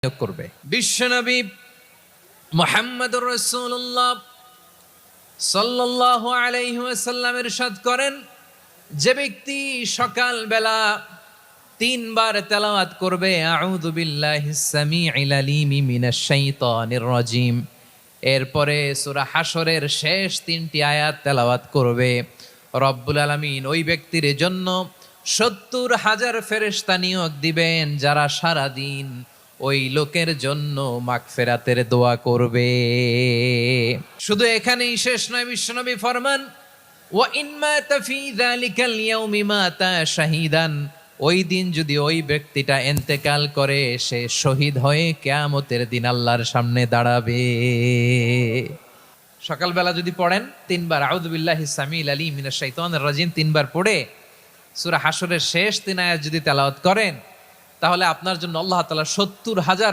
করবে। বিশ্বনবী মুহাম্মদুর রাসূলুল্লাহ সাল্লাল্লাহু আলাইহি ওয়াসাল্লাম ইরশাদ করেন, যে ব্যক্তি সকালবেলা 3 বার তেলাওয়াত করবে আউযু বিল্লাহিস সামিউল আলিম মিনাশ শাইতানির রাজিম, এরপরে সূরা হাশরের শেষ 3টি আয়াত তেলাওয়াত করবে, রব্বুল আলামিন ওই ব্যক্তির জন্য 70,000 ফেরেশতা নিয়োগ দিবেন যারা সারা দিন ওই লোকের জন্য মাগফিরাতের দোয়া করবে। শুধু এখানেই শেষ নয়, বিশ্বনবী ফরমান ওয়া ইন মাতা ফি যালিকাল ইয়াউমি মাতা শাহীদান, ওই দিন যদি ওই ব্যক্তিটা ইন্তেকাল করে সে শহীদ হয়ে কিয়ামতের দিন আল্লাহর সামনে দাঁড়াবে। সকালবেলা যদি পড়েন 3 বার আউযু বিল্লাহিস সামিউল আলিম মিনাশ শাইতানির রাজিম 3 বার পড়ে সূরা হাশরের শেষ 3 আয়াত যদি তেলাওয়াত করেন, তাহলে আপনার জন্য আল্লাহ তাআলা 70,000